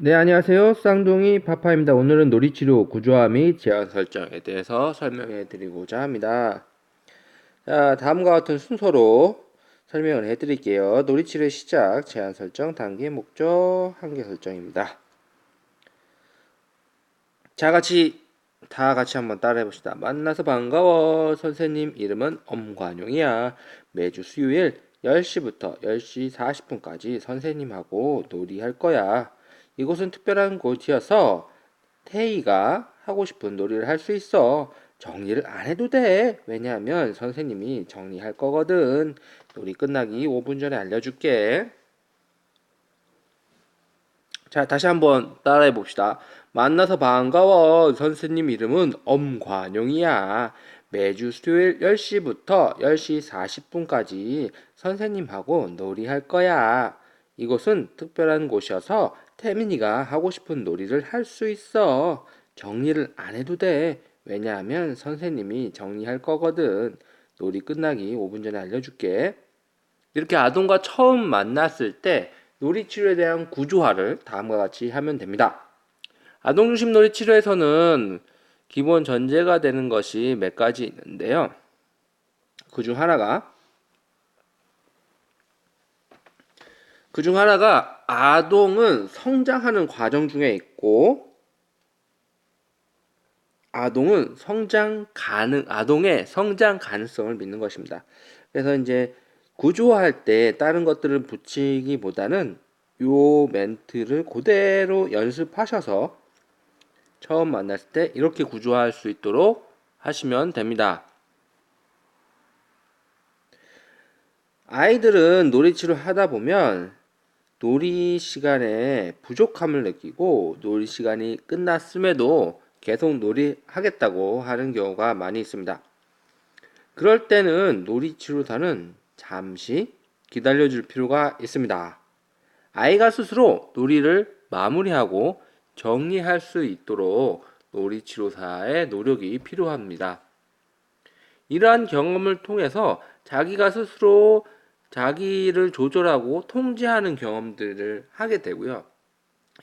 네, 안녕하세요. 쌍둥이 파파입니다. 오늘은 놀이치료 구조화 및 제한 설정에 대해서 설명해 드리고자 합니다. 자, 다음과 같은 순서로 설명을 해 드릴게요. 놀이치료의 시작, 제한 설정, 단계, 목적, 한계 설정입니다. 다 같이 한번 따라해 봅시다. 만나서 반가워. 선생님 이름은 엄관용이야. 매주 수요일 10시부터 10시 40분까지 선생님하고 놀이할 거야. 이곳은 특별한 곳이어서 태희가 하고 싶은 놀이를 할 수 있어. 정리를 안 해도 돼. 왜냐하면 선생님이 정리할 거거든. 놀이 끝나기 5분 전에 알려줄게. 자, 다시 한번 따라해 봅시다. 만나서 반가워. 선생님 이름은 엄관용이야. 매주 수요일 10시부터 10시 40분까지 선생님하고 놀이할 거야. 이곳은 특별한 곳이어서 태민이가 하고 싶은 놀이를 할 수 있어. 정리를 안 해도 돼. 왜냐하면 선생님이 정리할 거거든. 놀이 끝나기 5분 전에 알려줄게. 이렇게 아동과 처음 만났을 때 놀이치료에 대한 구조화를 다음과 같이 하면 됩니다. 아동중심 놀이치료에서는 기본 전제가 되는 것이 몇 가지 있는데요. 그 중 하나가 아동은 성장하는 과정 중에 있고, 아동의 성장 가능성을 믿는 것입니다. 그래서 이제 구조할 때 다른 것들을 붙이기보다는 요 멘트를 그대로 연습하셔서 처음 만났을 때 이렇게 구조할 수 있도록 하시면 됩니다. 아이들은 놀이치료 하다 보면 놀이 시간에 부족함을 느끼고 놀이 시간이 끝났음에도 계속 놀이하겠다고 하는 경우가 많이 있습니다. 그럴 때는 놀이치료사는 잠시 기다려줄 필요가 있습니다. 아이가 스스로 놀이를 마무리하고 정리할 수 있도록 놀이치료사의 노력이 필요합니다. 이러한 경험을 통해서 자기가 스스로 자기를 조절하고 통제하는 경험들을 하게 되고요.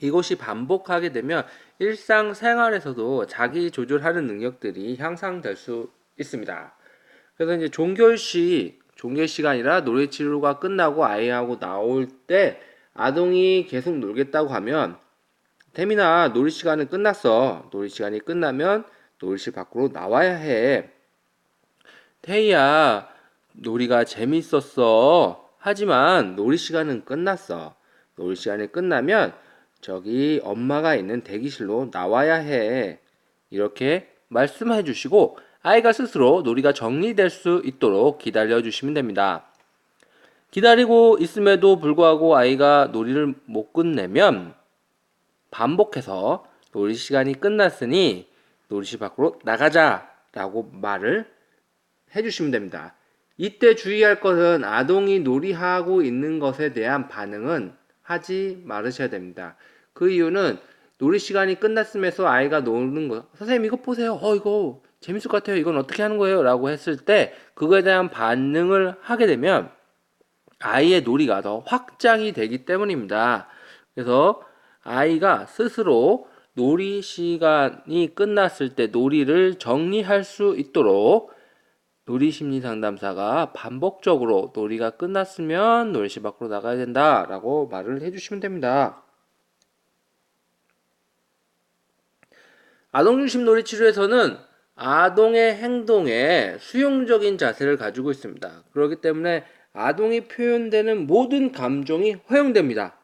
이것이 반복하게 되면 일상생활에서도 자기 조절하는 능력들이 향상될 수 있습니다. 그래서 이제 종교 시간이라 놀이 치료가 끝나고 아이하고 나올 때 아동이 계속 놀겠다고 하면 태민아 놀이 시간은 끝났어. 놀이 시간이 끝나면 놀이실 밖으로 나와야 해. 태희야 놀이가 재밌었어. 하지만 놀이 시간은 끝났어. 놀이 시간이 끝나면 저기 엄마가 있는 대기실로 나와야 해. 이렇게 말씀해 주시고 아이가 스스로 놀이가 정리될 수 있도록 기다려 주시면 됩니다. 기다리고 있음에도 불구하고 아이가 놀이를 못 끝내면 반복해서 놀이 시간이 끝났으니 놀이실 밖으로 나가자 라고 말을 해주시면 됩니다. 이때 주의할 것은 아동이 놀이하고 있는 것에 대한 반응은 하지 말으셔야 됩니다. 그 이유는 놀이 시간이 끝났음에서 아이가 노는 거, 선생님 이거 보세요. 이거 재밌을 것 같아요. 이건 어떻게 하는 거예요? 라고 했을 때 그거에 대한 반응을 하게 되면 아이의 놀이가 더 확장이 되기 때문입니다. 그래서 아이가 스스로 놀이 시간이 끝났을 때 놀이를 정리할 수 있도록 놀이 심리 상담사가 반복적으로 놀이가 끝났으면 놀이실 밖으로 나가야 된다라고 말을 해주시면 됩니다. 아동중심 놀이 치료에서는 아동의 행동에 수용적인 자세를 가지고 있습니다. 그렇기 때문에 아동이 표현되는 모든 감정이 허용됩니다.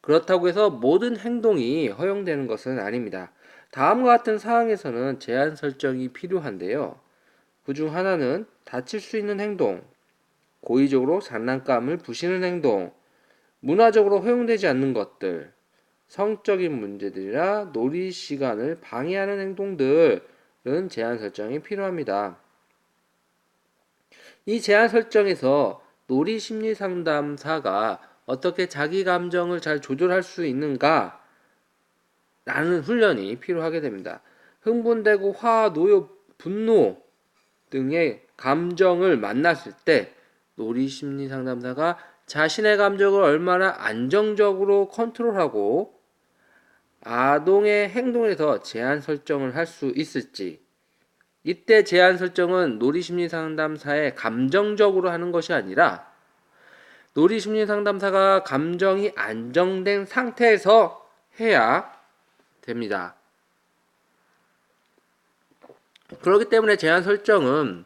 그렇다고 해서 모든 행동이 허용되는 것은 아닙니다. 다음과 같은 상황에서는 제한 설정이 필요한데요. 그 중 하나는 다칠 수 있는 행동, 고의적으로 장난감을 부시는 행동, 문화적으로 허용되지 않는 것들, 성적인 문제들이나 놀이 시간을 방해하는 행동들은 제한 설정이 필요합니다. 이 제한 설정에서 놀이 심리 상담사가 어떻게 자기 감정을 잘 조절할 수 있는가 라는 훈련이 필요하게 됩니다. 흥분되고 화, 노여, 분노 등의 감정을 만났을 때 놀이 심리 상담사가 자신의 감정을 얼마나 안정적으로 컨트롤하고 아동의 행동에서 제한 설정을 할 수 있을지. 이때 제한 설정은 놀이심리상담사의 감정적으로 하는 것이 아니라 놀이심리상담사가 감정이 안정된 상태에서 해야 됩니다. 그렇기 때문에 제한 설정은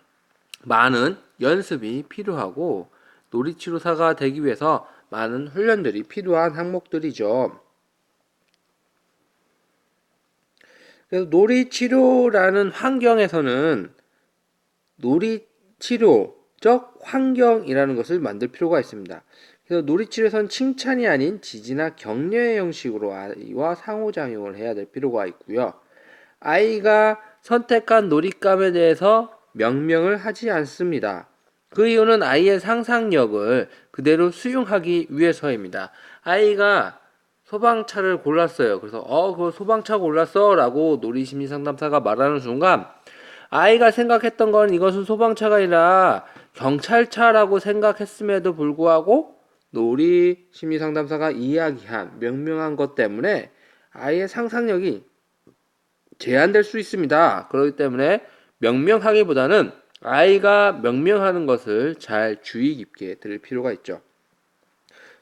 많은 연습이 필요하고 놀이치료사가 되기 위해서 많은 훈련들이 필요한 항목들이죠. 그래서 놀이치료라는 환경에서는 놀이치료적 환경이라는 것을 만들 필요가 있습니다. 그래서 놀이치료에서는 칭찬이 아닌 지지나 격려의 형식으로 아이와 상호작용을 해야 될 필요가 있고요. 아이가 선택한 놀잇감에 대해서 명명을 하지 않습니다. 그 이유는 아이의 상상력을 그대로 수용하기 위해서입니다. 아이가 소방차를 골랐어요. 그래서 그 소방차 골랐어 라고 놀이심리상담사가 말하는 순간 아이가 생각했던 건 이것은 소방차가 아니라 경찰차라고 생각했음에도 불구하고 놀이심리상담사가 이야기한 명명한 것 때문에 아이의 상상력이 제한될 수 있습니다. 그렇기 때문에 명명하기보다는 아이가 명명하는 것을 잘 주의 깊게 들을 필요가 있죠.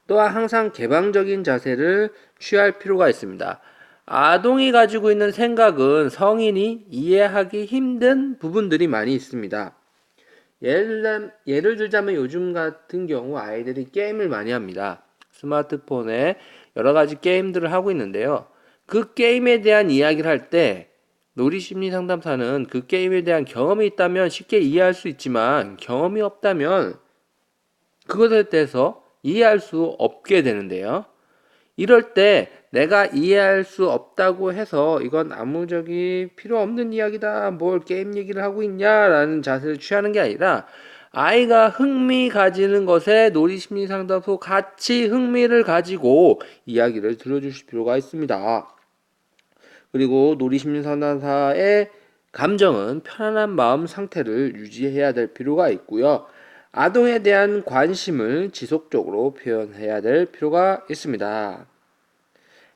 또한 항상 개방적인 자세를 취할 필요가 있습니다. 아동이 가지고 있는 생각은 성인이 이해하기 힘든 부분들이 많이 있습니다. 예를 들자면 요즘 같은 경우 아이들이 게임을 많이 합니다. 스마트폰에 여러 가지 게임들을 하고 있는데요. 그 게임에 대한 이야기를 할 때 놀이심리상담사는 그 게임에 대한 경험이 있다면 쉽게 이해할 수 있지만 경험이 없다면 그것에 대해서 이해할 수 없게 되는데요. 이럴 때 내가 이해할 수 없다고 해서 이건 아무 적이 필요 없는 이야기다, 뭘 게임 얘기를 하고 있냐라는 자세를 취하는 게 아니라 아이가 흥미 가지는 것에 놀이심리상담소 같이 흥미를 가지고 이야기를 들어주실 필요가 있습니다. 그리고 놀이심리상담사의 감정은 편안한 마음 상태를 유지해야 될 필요가 있고요. 아동에 대한 관심을 지속적으로 표현해야 될 필요가 있습니다.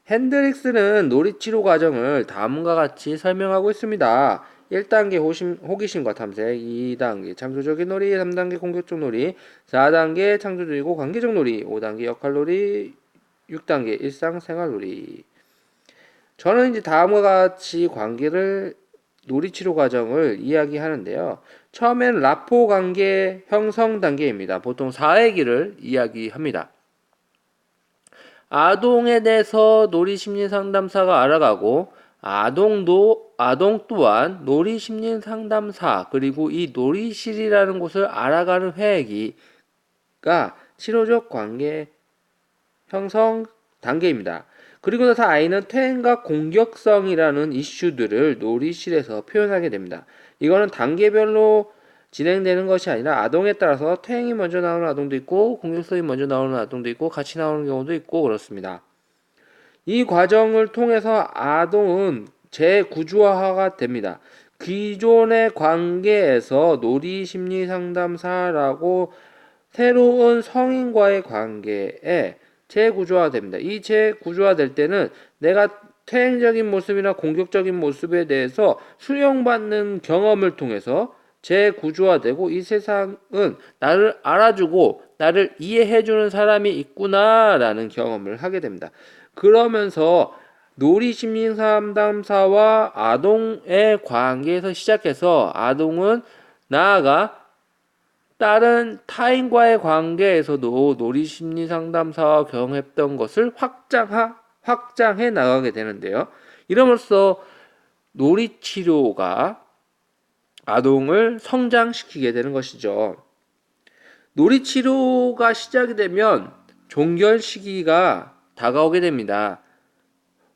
핸드릭스는 놀이치료 과정을 다음과 같이 설명하고 있습니다. 1단계 호기심과 탐색, 2단계 창조적인 놀이, 3단계 공격적 놀이, 4단계 창조적이고 관계적 놀이, 5단계 역할 놀이, 6단계 일상생활 놀이. 저는 이제 다음과 같이 관계를 놀이치료 과정을 이야기하는데요. 처음엔 라포 관계 형성 단계입니다. 보통 4회기를 이야기합니다. 아동에 대해서 놀이심리상담사가 알아가고 아동 또한 놀이심리상담사 그리고 이 놀이실이라는 곳을 알아가는 회기가 치료적 관계 형성 단계입니다. 그리고 나서 아이는 퇴행과 공격성이라는 이슈들을 놀이실에서 표현하게 됩니다. 이거는 단계별로 진행되는 것이 아니라 아동에 따라서 퇴행이 먼저 나오는 아동도 있고 공격성이 먼저 나오는 아동도 있고 같이 나오는 경우도 있고 그렇습니다. 이 과정을 통해서 아동은 재구조화가 됩니다. 기존의 관계에서 놀이심리상담사라고 새로운 성인과의 관계에 재구조화됩니다. 이 재구조화될 때는 내가 퇴행적인 모습이나 공격적인 모습에 대해서 수용받는 경험을 통해서 재구조화되고 이 세상은 나를 알아주고 나를 이해해주는 사람이 있구나라는 경험을 하게 됩니다. 그러면서 놀이심리상담사와 아동의 관계에서 시작해서 아동은 나아가 다른 타인과의 관계에서도 놀이심리상담사와 경험했던 것을 확장해 나가게 되는데요. 이러면서 놀이치료가 아동을 성장시키게 되는 것이죠. 놀이치료가 시작이 되면 종결 시기가 다가오게 됩니다.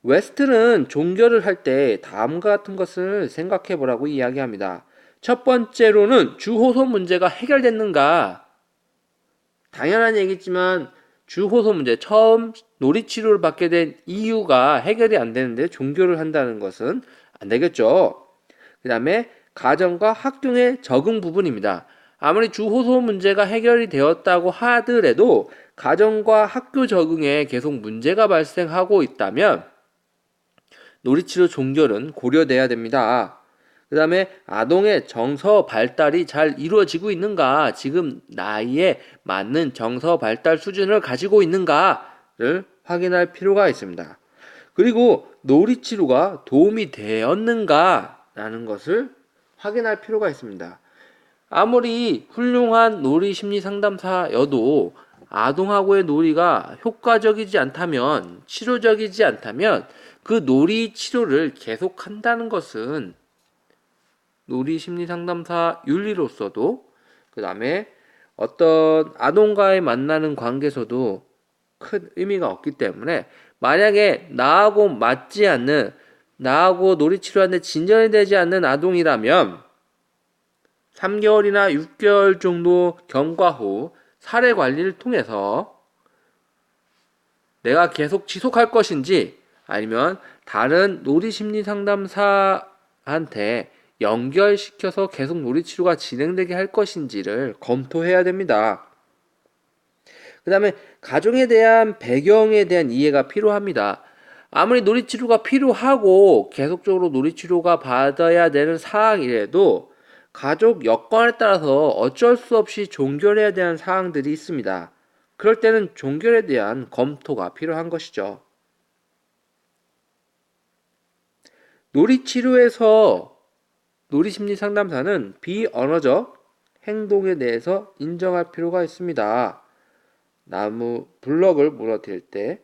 웨스트는 종결을 할 때 다음과 같은 것을 생각해 보라고 이야기합니다. 첫 번째로는 주호소 문제가 해결됐는가? 당연한 얘기지만 주호소 문제, 처음 놀이치료를 받게 된 이유가 해결이 안 되는데 종결을 한다는 것은 안 되겠죠. 그 다음에 가정과 학교의 적응 부분입니다. 아무리 주호소 문제가 해결이 되었다고 하더라도 가정과 학교 적응에 계속 문제가 발생하고 있다면 놀이치료 종결은 고려돼야 됩니다. 그 다음에 아동의 정서 발달이 잘 이루어지고 있는가, 지금 나이에 맞는 정서 발달 수준을 가지고 있는가를 확인할 필요가 있습니다. 그리고 놀이치료가 도움이 되었는가라는 것을 확인할 필요가 있습니다. 아무리 훌륭한 놀이 심리 상담사여도 아동하고의 놀이가 효과적이지 않다면, 치료적이지 않다면 그 놀이 치료를 계속한다는 것은 놀이 심리 상담사 윤리로서도, 그 다음에 어떤 아동과의 만나는 관계에서도 큰 의미가 없기 때문에, 만약에 나하고 맞지 않는, 나하고 놀이 치료하는데 진전이 되지 않는 아동이라면 3개월이나 6개월 정도 경과 후 사례 관리를 통해서 내가 계속 지속할 것인지, 아니면 다른 놀이심리 상담사한테 연결시켜서 계속 놀이치료가 진행되게 할 것인지를 검토해야 됩니다. 그 다음에 가정에 대한 배경에 대한 이해가 필요합니다. 아무리 놀이치료가 필요하고 계속적으로 놀이치료가 받아야 되는 상황이라도 가족 여건에 따라서 어쩔 수 없이 종결해야 되는 사항들이 있습니다. 그럴 때는 종결에 대한 검토가 필요한 것이죠. 놀이치료에서 놀이심리 상담사는 비언어적 행동에 대해서 인정할 필요가 있습니다. 나무 블럭을 무너뜨릴 때,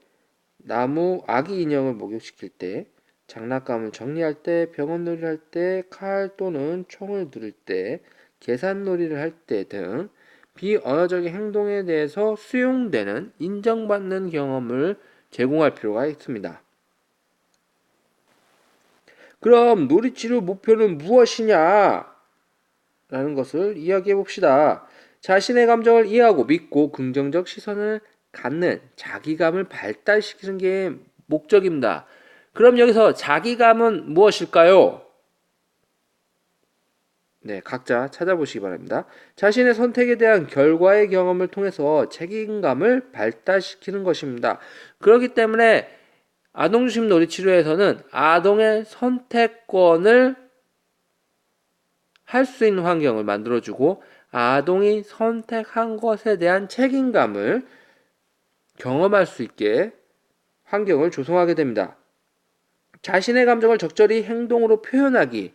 나무 아기 인형을 목욕시킬 때, 장난감을 정리할 때, 병원놀이를 할 때, 칼 또는 총을 누를 때, 계산놀이를 할 때 등 비언어적인 행동에 대해서 수용되는, 인정받는 경험을 제공할 필요가 있습니다. 그럼 놀이치료 목표는 무엇이냐? 라는 것을 이야기해 봅시다. 자신의 감정을 이해하고 믿고 긍정적 시선을 갖는 자기감을 발달시키는 게 목적입니다. 그럼 여기서 자기감은 무엇일까요? 네, 각자 찾아보시기 바랍니다. 자신의 선택에 대한 결과의 경험을 통해서 책임감을 발달시키는 것입니다. 그렇기 때문에 아동중심 놀이치료에서는 아동의 선택권을 할 수 있는 환경을 만들어주고, 아동이 선택한 것에 대한 책임감을 경험할 수 있게 환경을 조성하게 됩니다. 자신의 감정을 적절히 행동으로 표현하기.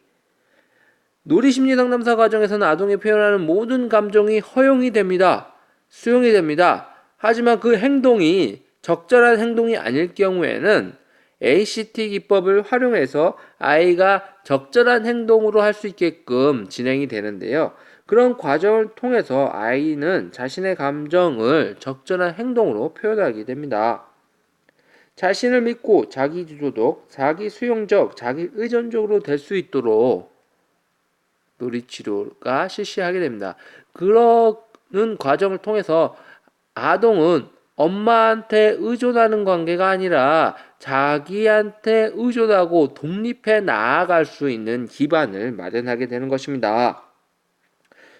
놀이심리 상담사 과정에서는 아동이 표현하는 모든 감정이 허용이 됩니다. 수용이 됩니다. 하지만 그 행동이 적절한 행동이 아닐 경우에는 ACT 기법을 활용해서 아이가 적절한 행동으로 할 수 있게끔 진행이 되는데요. 그런 과정을 통해서 아이는 자신의 감정을 적절한 행동으로 표현하게 됩니다. 자신을 믿고 자기주도적, 자기수용적, 자기의존적으로 될 수 있도록 놀이치료가 실시하게 됩니다. 그러는 과정을 통해서 아동은 엄마한테 의존하는 관계가 아니라 자기한테 의존하고 독립해 나아갈 수 있는 기반을 마련하게 되는 것입니다.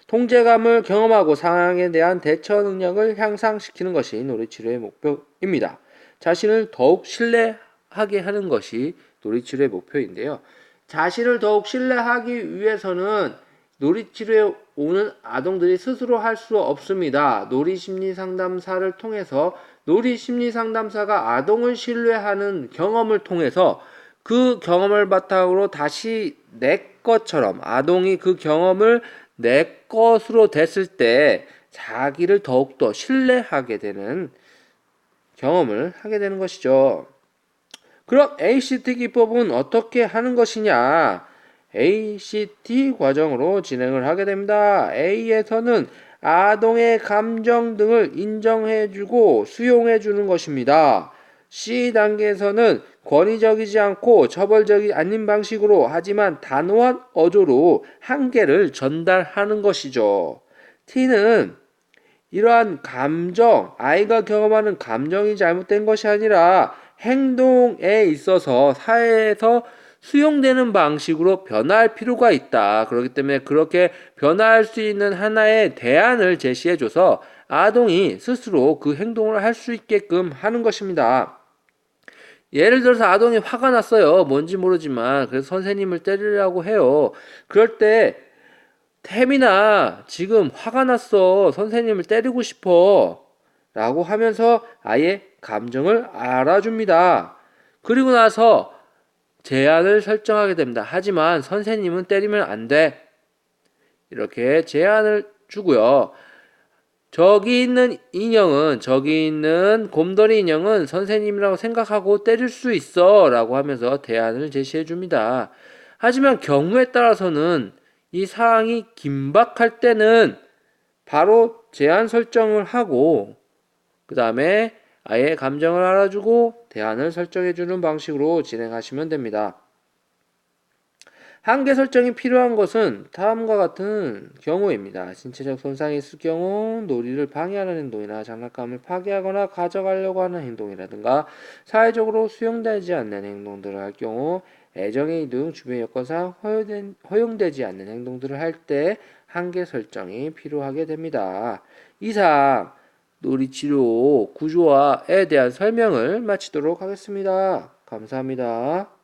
통제감을 경험하고 상황에 대한 대처 능력을 향상시키는 것이 놀이치료의 목표입니다. 자신을 더욱 신뢰하게 하는 것이 놀이치료의 목표인데요. 자신을 더욱 신뢰하기 위해서는 놀이치료에 오는 아동들이 스스로 할 수 없습니다. 놀이심리상담사를 통해서 놀이심리상담사가 아동을 신뢰하는 경험을 통해서 그 경험을 바탕으로 다시 내 것처럼 아동이 그 경험을 내 것으로 됐을 때 자기를 더욱더 신뢰하게 되는 경험을 하게 되는 것이죠. 그럼 ACT 기법은 어떻게 하는 것이냐? ACT 과정으로 진행을 하게 됩니다. A에서는 아동의 감정 등을 인정해주고 수용해주는 것입니다. C 단계에서는 권위적이지 않고 처벌적이 아닌 방식으로, 하지만 단호한 어조로 한계를 전달하는 것이죠. T는 이러한 감정, 아이가 경험하는 감정이 잘못된 것이 아니라 행동에 있어서 사회에서 수용되는 방식으로 변화할 필요가 있다. 그렇기 때문에 그렇게 변화할 수 있는 하나의 대안을 제시해줘서 아동이 스스로 그 행동을 할 수 있게끔 하는 것입니다. 예를 들어서 아동이 화가 났어요. 뭔지 모르지만. 그래서 선생님을 때리려고 해요. 그럴 때 태민아, 지금 화가 났어. 선생님을 때리고 싶어. 라고 하면서 아이의 감정을 알아줍니다. 그리고 나서 제한을 설정하게 됩니다. 하지만 선생님은 때리면 안 돼. 이렇게 제한을 주고요. 저기 있는 곰돌이 인형은 선생님이라고 생각하고 때릴 수 있어. 라고 하면서 대안을 제시해 줍니다. 하지만 경우에 따라서는 이 사항이 긴박할 때는 바로 제한 설정을 하고, 그 다음에 아예 감정을 알아주고 대안을 설정해 주는 방식으로 진행하시면 됩니다. 한계 설정이 필요한 것은 다음과 같은 경우입니다. 신체적 손상이 있을 경우, 놀이를 방해하는 행동이나 장난감을 파괴하거나 가져가려고 하는 행동이라든가 사회적으로 수용되지 않는 행동들을 할 경우, 애정의 등 주변 여건상 허용되지 않는 행동들을 할 때 한계 설정이 필요하게 됩니다. 이상 놀이치료 구조화에 대한 설명을 마치도록 하겠습니다. 감사합니다.